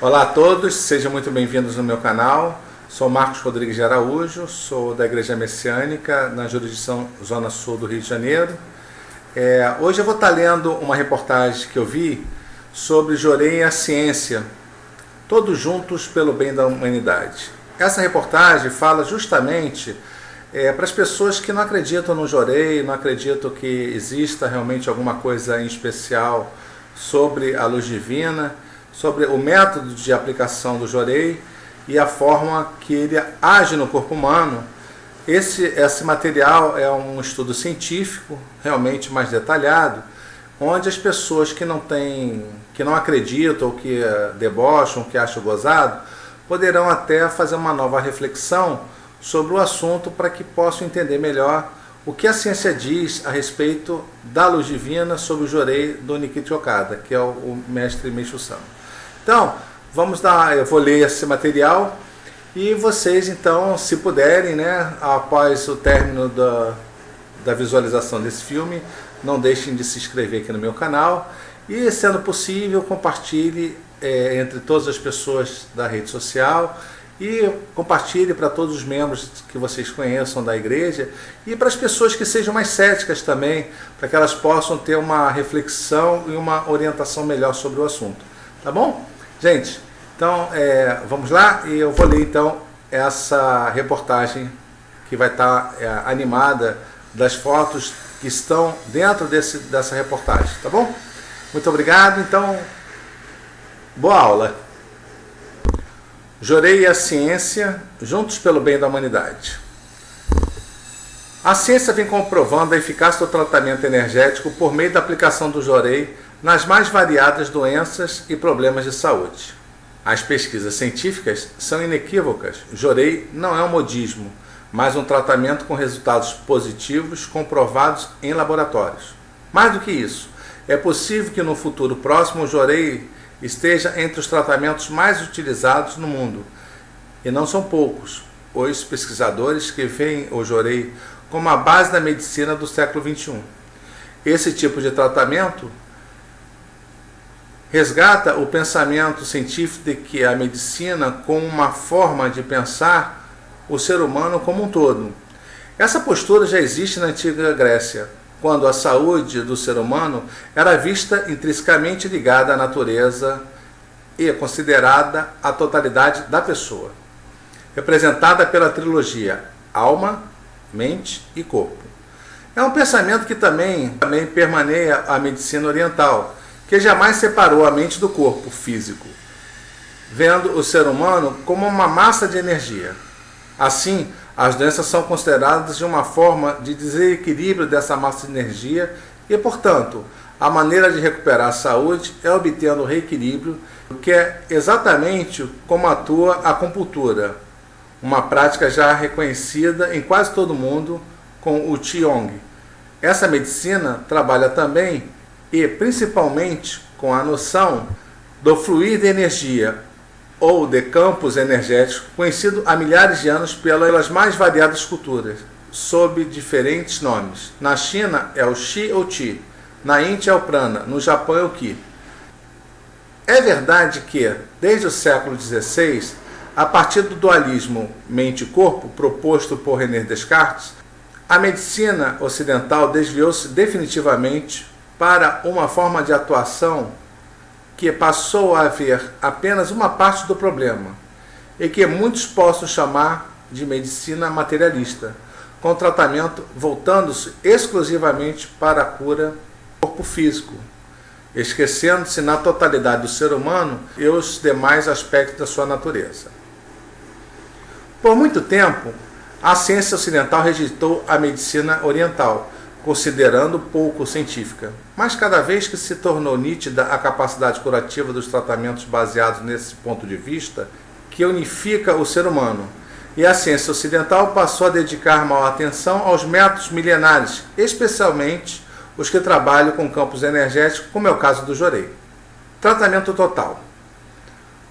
Olá a todos, sejam muito bem-vindos no meu canal. Sou Marcos Rodrigues de Araújo, sou da Igreja Messiânica, na jurisdição Zona Sul do Rio de Janeiro. Hoje eu vou estar lendo uma reportagem que eu vi sobre Jorei e a ciência, todos juntos pelo bem da humanidade. Essa reportagem fala justamente para as pessoas que não acreditam no Jorei, não acreditam que exista realmente alguma coisa em especial sobre a luz divina, sobre o método de aplicação do Jorei e a forma que ele age no corpo humano. Esse material é um estudo científico, realmente mais detalhado, onde as pessoas que não acreditam, ou que debocham, que acham gozado, poderão até fazer uma nova reflexão sobre o assunto para que possam entender melhor o que a ciência diz a respeito da luz divina sobre o Jorei do Nikita Okada, que é o mestre Meishu Sama. Então, eu vou ler esse material e vocês, então, se puderem, após o término da visualização desse filme, não deixem de se inscrever aqui no meu canal e, sendo possível, compartilhe entre todas as pessoas da rede social e compartilhe para todos os membros que vocês conheçam da igreja e para as pessoas que sejam mais céticas também, para que elas possam ter uma reflexão e uma orientação melhor sobre o assunto. Tá bom? Gente, então vamos lá e eu vou ler então essa reportagem que vai estar animada das fotos que estão dentro dessa reportagem, tá bom? Muito obrigado, então boa aula. Jorei e a ciência, juntos pelo bem da humanidade. A ciência vem comprovando a eficácia do tratamento energético por meio da aplicação do Jorei nas mais variadas doenças e problemas de saúde. As pesquisas científicas são inequívocas. Jorei não é um modismo, mas um tratamento com resultados positivos comprovados em laboratórios. Mais do que isso, é possível que no futuro próximo o Jorei esteja entre os tratamentos mais utilizados no mundo. E não são poucos os pesquisadores que veem o Jorei como a base da medicina do século XXI. Esse tipo de tratamento resgata o pensamento científico de que a medicina como uma forma de pensar o ser humano como um todo. Essa postura já existe na antiga Grécia, quando a saúde do ser humano era vista intrinsecamente ligada à natureza e considerada a totalidade da pessoa, representada pela trilogia alma, mente e corpo. É um pensamento que também permeia a medicina oriental, que jamais separou a mente do corpo físico, vendo o ser humano como uma massa de energia. Assim, as doenças são consideradas de uma forma de desequilíbrio dessa massa de energia e, portanto, a maneira de recuperar a saúde é obtendo o reequilíbrio, que é exatamente como atua a acupuntura, uma prática já reconhecida em quase todo mundo com o Qigong. Essa medicina trabalha também e principalmente com a noção do fluir de energia, ou de campos energéticos, conhecido há milhares de anos pelas mais variadas culturas, sob diferentes nomes. Na China é o Qi ou Qi, na Índia é o Prana, no Japão é o Qi. É verdade que, desde o século XVI, a partir do dualismo mente-corpo proposto por René Descartes, a medicina ocidental desviou-se definitivamente para uma forma de atuação que passou a ver apenas uma parte do problema e que muitos possam chamar de medicina materialista, com tratamento voltando-se exclusivamente para a cura do corpo físico, esquecendo-se na totalidade do ser humano e os demais aspectos da sua natureza. Por muito tempo, a ciência ocidental rejeitou a medicina oriental, considerando pouco científica. Mas cada vez que se tornou nítida a capacidade curativa dos tratamentos baseados nesse ponto de vista, que unifica o ser humano, e a ciência ocidental passou a dedicar maior atenção aos métodos milenares, especialmente os que trabalham com campos energéticos, como é o caso do Jorei. Tratamento total.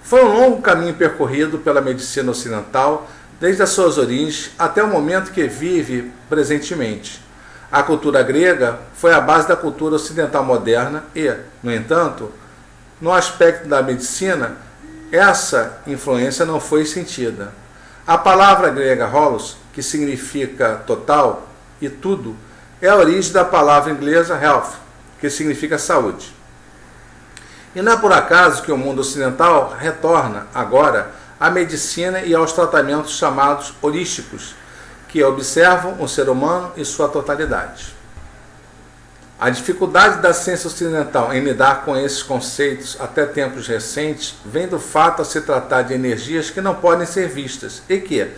Foi um longo caminho percorrido pela medicina ocidental, desde as suas origens até o momento que vive presentemente. A cultura grega foi a base da cultura ocidental moderna e, no entanto, no aspecto da medicina, essa influência não foi sentida. A palavra grega holos, que significa total e tudo, é a origem da palavra inglesa health, que significa saúde. E não é por acaso que o mundo ocidental retorna agora à medicina e aos tratamentos chamados holísticos, que observam o ser humano em sua totalidade. A dificuldade da ciência ocidental em lidar com esses conceitos até tempos recentes vem do fato de se tratar de energias que não podem ser vistas e que,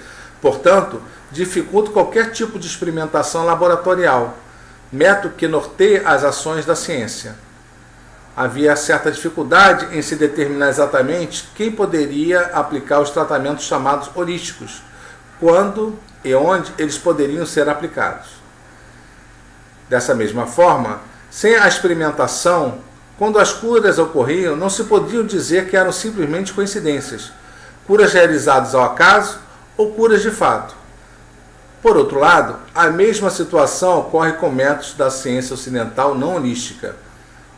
portanto, dificultam qualquer tipo de experimentação laboratorial, método que norteia as ações da ciência. Havia certa dificuldade em se determinar exatamente quem poderia aplicar os tratamentos chamados holísticos, quando e onde eles poderiam ser aplicados. Dessa mesma forma, sem a experimentação, quando as curas ocorriam, não se podiam dizer que eram simplesmente coincidências, curas realizadas ao acaso ou curas de fato. Por outro lado, a mesma situação ocorre com métodos da ciência ocidental não holística.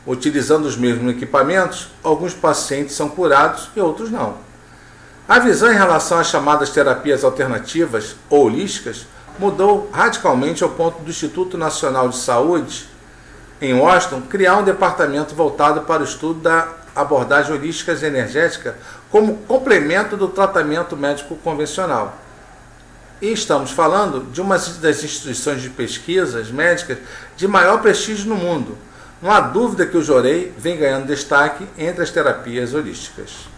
Utilizando os mesmos equipamentos, alguns pacientes são curados e outros não. A visão em relação às chamadas terapias alternativas ou holísticas mudou radicalmente ao ponto do Instituto Nacional de Saúde, em Washington, criar um departamento voltado para o estudo da abordagem holística e energética como complemento do tratamento médico convencional. E estamos falando de uma das instituições de pesquisas médicas de maior prestígio no mundo. Não há dúvida que o Jorei vem ganhando destaque entre as terapias holísticas.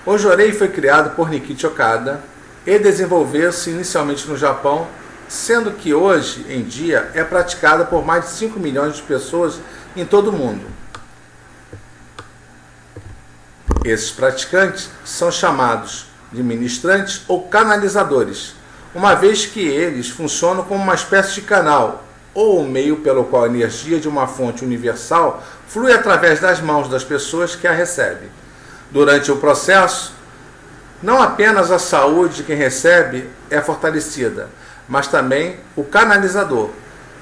O Jorei foi criado por Nikichi Okada e desenvolveu-se inicialmente no Japão, sendo que hoje em dia é praticada por mais de 5 milhões de pessoas em todo o mundo. Esses praticantes são chamados de ministrantes ou canalizadores, uma vez que eles funcionam como uma espécie de canal ou um meio pelo qual a energia de uma fonte universal flui através das mãos das pessoas que a recebem. Durante o processo, não apenas a saúde de quem recebe é fortalecida, mas também o canalizador,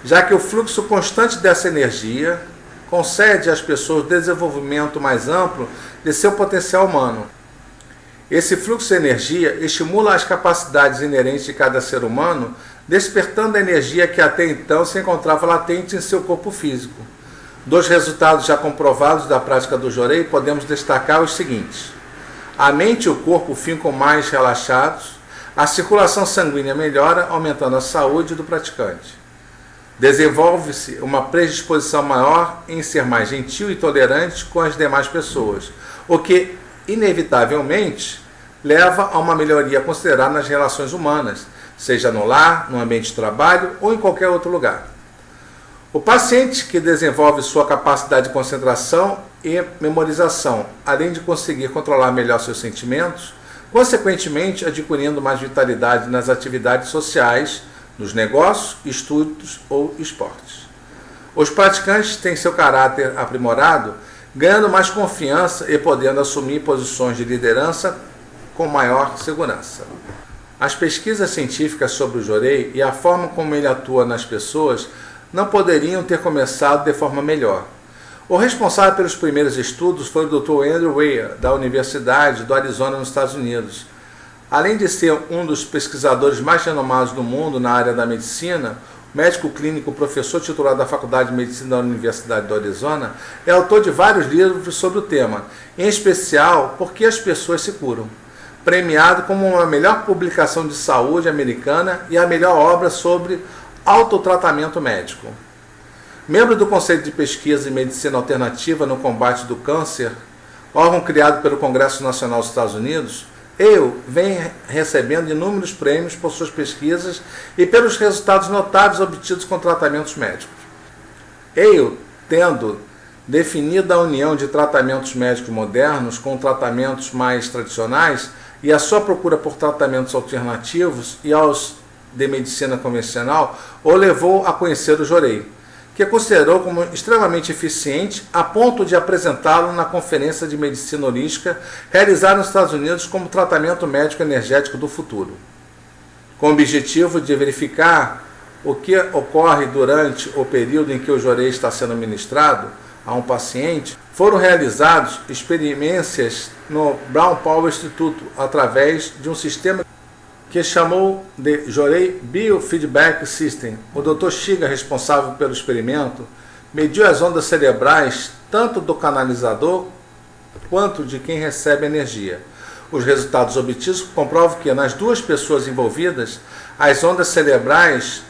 já que o fluxo constante dessa energia concede às pessoas desenvolvimento mais amplo de seu potencial humano. Esse fluxo de energia estimula as capacidades inerentes de cada ser humano, despertando a energia que até então se encontrava latente em seu corpo físico. Dos resultados já comprovados da prática do Jorei, podemos destacar os seguintes. A mente e o corpo ficam mais relaxados, a circulação sanguínea melhora, aumentando a saúde do praticante. Desenvolve-se uma predisposição maior em ser mais gentil e tolerante com as demais pessoas, o que, inevitavelmente, leva a uma melhoria considerável nas relações humanas, seja no lar, no ambiente de trabalho ou em qualquer outro lugar. O paciente que desenvolve sua capacidade de concentração e memorização, além de conseguir controlar melhor seus sentimentos, consequentemente adquirindo mais vitalidade nas atividades sociais, nos negócios, estudos ou esportes. Os praticantes têm seu caráter aprimorado, ganhando mais confiança e podendo assumir posições de liderança com maior segurança. As pesquisas científicas sobre o Jorei e a forma como ele atua nas pessoas não poderiam ter começado de forma melhor. O responsável pelos primeiros estudos foi o Dr. Andrew Weir, da Universidade do Arizona, nos Estados Unidos. Além de ser um dos pesquisadores mais renomados do mundo na área da medicina, médico clínico, professor titular da Faculdade de Medicina da Universidade do Arizona, é autor de vários livros sobre o tema, em especial Por que as pessoas se curam, premiado como a melhor publicação de saúde americana e a melhor obra sobre autotratamento médico. Membro do Conselho de Pesquisa em Medicina Alternativa no Combate do Câncer, órgão criado pelo Congresso Nacional dos Estados Unidos, ele vem recebendo inúmeros prêmios por suas pesquisas e pelos resultados notáveis obtidos com tratamentos médicos. Ele, tendo definido a união de tratamentos médicos modernos com tratamentos mais tradicionais e a sua procura por tratamentos alternativos e aos de medicina convencional, o levou a conhecer o Jorei, que considerou como extremamente eficiente a ponto de apresentá-lo na Conferência de Medicina Holística realizada nos Estados Unidos como tratamento médico energético do futuro. Com o objetivo de verificar o que ocorre durante o período em que o Jorei está sendo ministrado a um paciente, Foram realizadas experiências no Brown Power Institute através de um sistema que chamou de Jorei Biofeedback System. O Dr. Shiga, responsável pelo experimento, mediu as ondas cerebrais tanto do canalizador quanto de quem recebe energia. Os resultados obtidos comprovam que nas duas pessoas envolvidas, as ondas cerebrais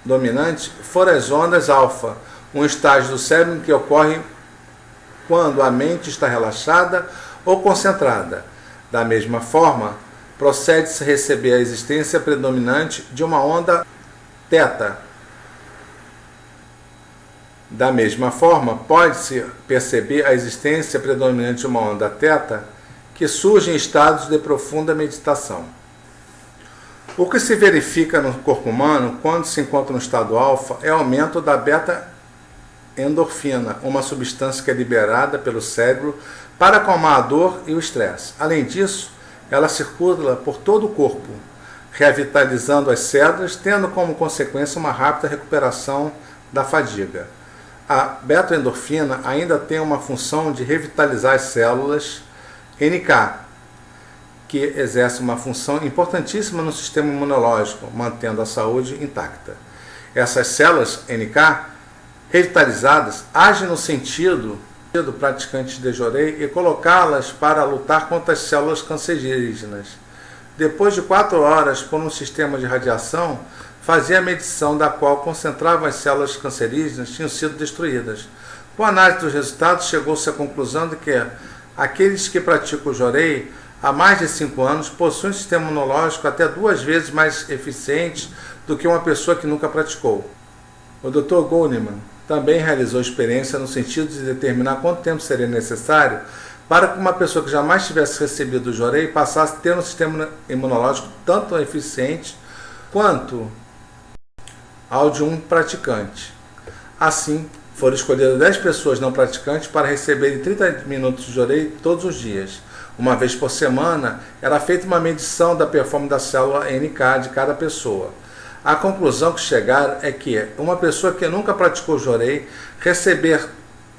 dominantes foram as ondas alfa, um estágio do cérebro que ocorre quando a mente está relaxada ou concentrada. Da mesma forma, procede-se a receber a existência predominante de uma onda teta. Da mesma forma, pode-se perceber a existência predominante de uma onda teta que surge em estados de profunda meditação. O que se verifica no corpo humano quando se encontra no estado alfa é o aumento da beta-endorfina, uma substância que é liberada pelo cérebro para acalmar a dor e o estresse. Além disso, ela circula por todo o corpo, revitalizando as células, tendo como consequência uma rápida recuperação da fadiga. A beta-endorfina ainda tem uma função de revitalizar as células NK, que exerce uma função importantíssima no sistema imunológico, mantendo a saúde intacta. Essas células NK revitalizadas agem no sentido do praticante de Jorei e colocá-las para lutar contra as células cancerígenas. Depois de 4 horas por um sistema de radiação, fazia a medição da qual concentrava as células cancerígenas tinham sido destruídas. Com a análise dos resultados, chegou-se à conclusão de que aqueles que praticam o Jorei há mais de 5 anos possuem um sistema imunológico até 2 vezes mais eficiente do que uma pessoa que nunca praticou. O Dr. Goleman também realizou experiência no sentido de determinar quanto tempo seria necessário para que uma pessoa que jamais tivesse recebido o Jorei passasse a ter um sistema imunológico tanto eficiente quanto ao de um praticante. Assim, foram escolhidas 10 pessoas não praticantes para receberem 30 minutos de Jorei todos os dias. Uma vez por semana, era feita uma medição da performance da célula NK de cada pessoa. A conclusão que chegaram é que uma pessoa que nunca praticou o Jorei, receber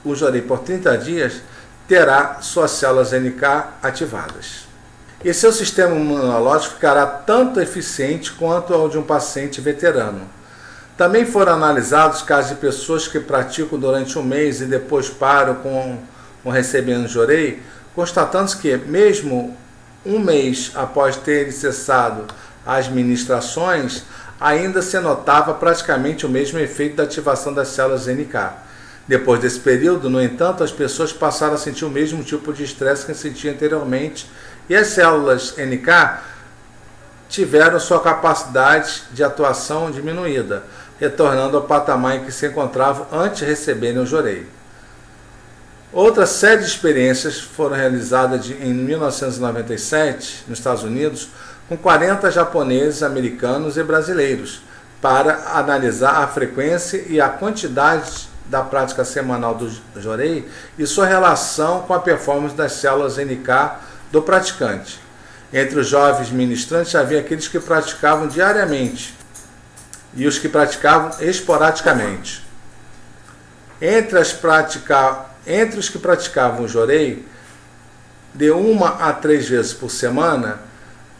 o Jorei por 30 dias, terá suas células NK ativadas. E seu sistema imunológico ficará tanto eficiente quanto ao de um paciente veterano. Também foram analisados casos de pessoas que praticam durante um mês e depois param com recebendo Jorei, constatando-se que, mesmo um mês após terem cessado as ministrações, ainda se notava praticamente o mesmo efeito da ativação das células NK. Depois desse período, no entanto, as pessoas passaram a sentir o mesmo tipo de estresse que sentiam anteriormente e as células NK tiveram sua capacidade de atuação diminuída, retornando ao patamar em que se encontravam antes de receberem o Jorei. Outra série de experiências foram realizadas em 1997, nos Estados Unidos, com 40 japoneses, americanos e brasileiros, para analisar a frequência e a quantidade da prática semanal do Jorei e sua relação com a performance das células NK do praticante. Entre os jovens ministrantes havia aqueles que praticavam diariamente e os que praticavam esporadicamente. Entre os que praticavam o Jorei, de 1 a 3 vezes por semana,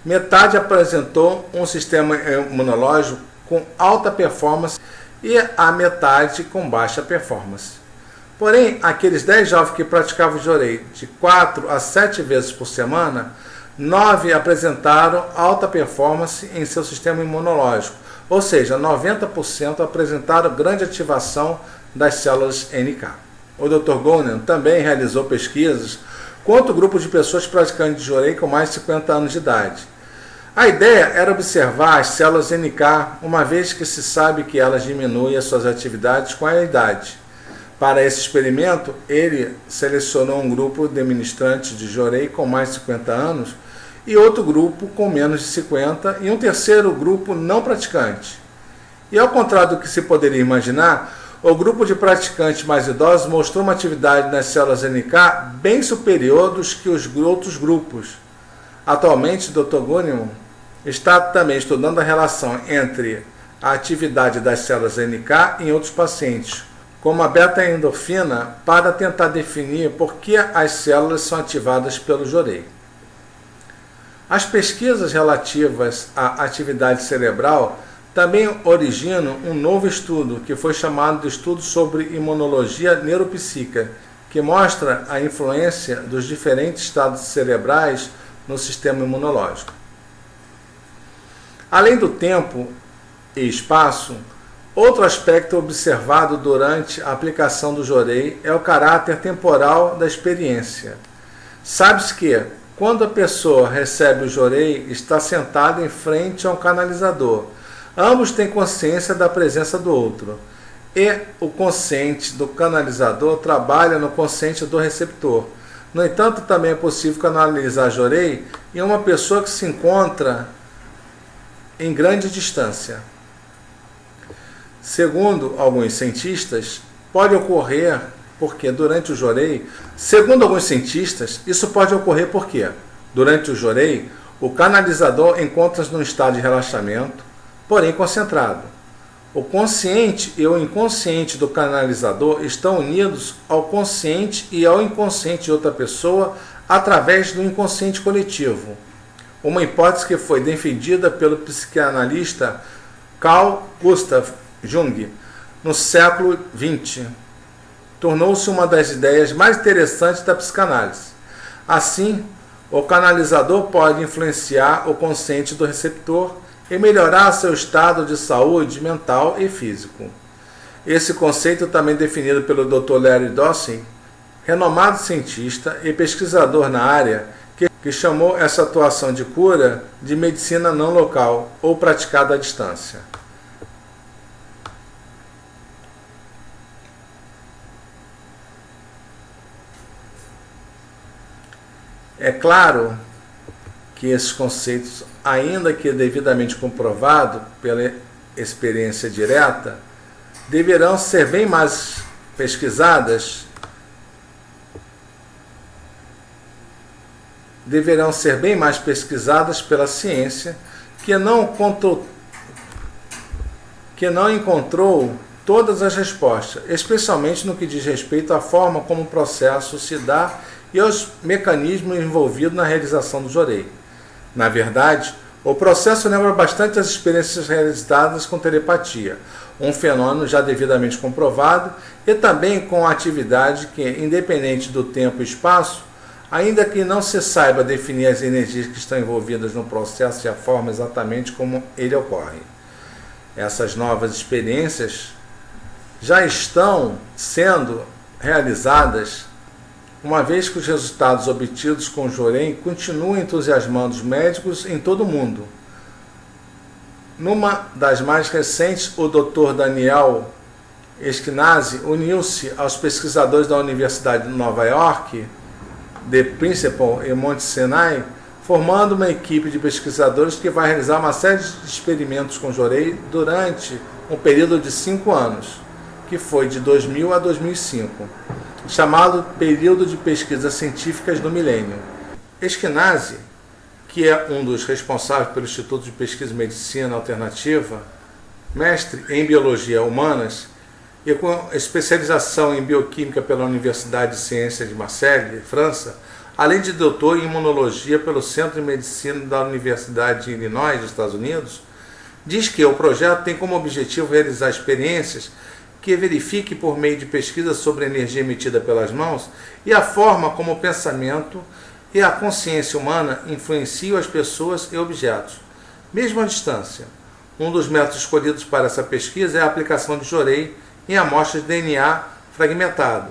metade apresentou um sistema imunológico com alta performance e a metade com baixa performance. Porém, aqueles 10 jovens que praticavam o Jorei de 4 a 7 vezes por semana, 9 apresentaram alta performance em seu sistema imunológico, ou seja, 90% apresentaram grande ativação das células NK. O Dr. Goleman também realizou pesquisas com outro grupo de pessoas praticantes de Jorei com mais de 50 anos de idade. A ideia era observar as células NK, uma vez que se sabe que elas diminuem as suas atividades com a idade. Para esse experimento, ele selecionou um grupo de ministrantes de Jorei com mais de 50 anos e outro grupo com menos de 50 e um terceiro grupo não praticante. E ao contrário do que se poderia imaginar, o grupo de praticantes mais idosos mostrou uma atividade nas células NK bem superior dos que os outros grupos. Atualmente, o Dr. Goleman está também estudando a relação entre a atividade das células NK em outros pacientes, como a beta-endorfina, para tentar definir por que as células são ativadas pelo jorei. As pesquisas relativas à atividade cerebral também originam um novo estudo, que foi chamado de Estudo sobre Imunologia Neuropsíquica, que mostra a influência dos diferentes estados cerebrais no sistema imunológico. Além do tempo e espaço, outro aspecto observado durante a aplicação do jorei é o caráter temporal da experiência. Sabe-se que, quando a pessoa recebe o jorei, está sentada em frente a um canalizador. Ambos têm consciência da presença do outro, e o consciente do canalizador trabalha no consciente do receptor. No entanto, também é possível canalizar jorei em uma pessoa que se encontra em grande distância. Segundo alguns cientistas, pode ocorrer porque durante o jorei, isso pode ocorrer porque durante o jorei, o canalizador encontra-se num estado de relaxamento, porém concentrado. O consciente e o inconsciente do canalizador estão unidos ao consciente e ao inconsciente de outra pessoa através do inconsciente coletivo. Uma hipótese que foi defendida pelo psicanalista Carl Gustav Jung no século XX. Tornou-se uma das ideias mais interessantes da psicanálise. Assim, o canalizador pode influenciar o consciente do receptor e melhorar seu estado de saúde mental e físico. Esse conceito também definido pelo Dr. Larry Dawson, renomado cientista e pesquisador na área, que chamou essa atuação de cura de medicina não local ou praticada à distância. É claro que esses conceitos, ainda que devidamente comprovados pela experiência direta, deverão ser bem mais pesquisadas, pela ciência, que não encontrou todas as respostas, especialmente no que diz respeito à forma como o processo se dá e aos mecanismos envolvidos na realização do jorei. Na verdade, o processo lembra bastante as experiências realizadas com telepatia, um fenômeno já devidamente comprovado, e também com a atividade que, independente do tempo e espaço, ainda que não se saiba definir as energias que estão envolvidas no processo e a forma exatamente como ele ocorre. Essas novas experiências já estão sendo realizadas, uma vez que os resultados obtidos com o jorei continuam entusiasmando os médicos em todo o mundo. Numa das mais recentes, o Dr. Daniel Eskenazi uniu-se aos pesquisadores da Universidade de Nova York, The Principal e Monte Sinai, formando uma equipe de pesquisadores que vai realizar uma série de experimentos com jorei durante um período de 5 anos, que foi de 2000 a 2005. Chamado Período de Pesquisas Científicas do Milênio. Eskenazi, que é um dos responsáveis pelo Instituto de Pesquisa e Medicina Alternativa, mestre em Biologia Humanas e com especialização em Bioquímica pela Universidade de Ciências de Marseille, França, além de doutor em Imunologia pelo Centro de Medicina da Universidade de Illinois, dos Estados Unidos, diz que o projeto tem como objetivo realizar experiências que verifique por meio de pesquisa sobre a energia emitida pelas mãos e a forma como o pensamento e a consciência humana influenciam as pessoas e objetos, mesmo à distância. Um dos métodos escolhidos para essa pesquisa é a aplicação de jorei em amostras de DNA fragmentado,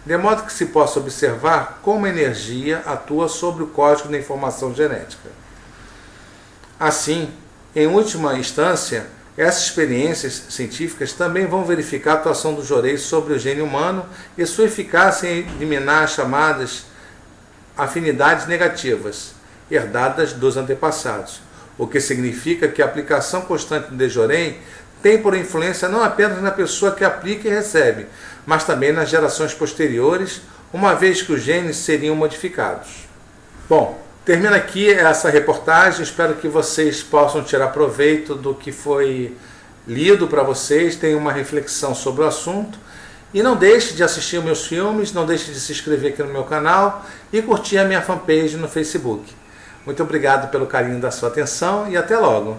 de modo que se possa observar como a energia atua sobre o código da informação genética. Assim, em última instância, essas experiências científicas também vão verificar a atuação do jorei sobre o gene humano e sua eficácia em eliminar as chamadas afinidades negativas, herdadas dos antepassados, o que significa que a aplicação constante do jorei tem por influência não apenas na pessoa que aplica e recebe, mas também nas gerações posteriores, uma vez que os genes seriam modificados. Bom, termina aqui essa reportagem, espero que vocês possam tirar proveito do que foi lido para vocês, tenham uma reflexão sobre o assunto. E não deixe de assistir meus filmes, não deixe de se inscrever aqui no meu canal e curtir a minha fanpage no Facebook. Muito obrigado pelo carinho da sua atenção e até logo!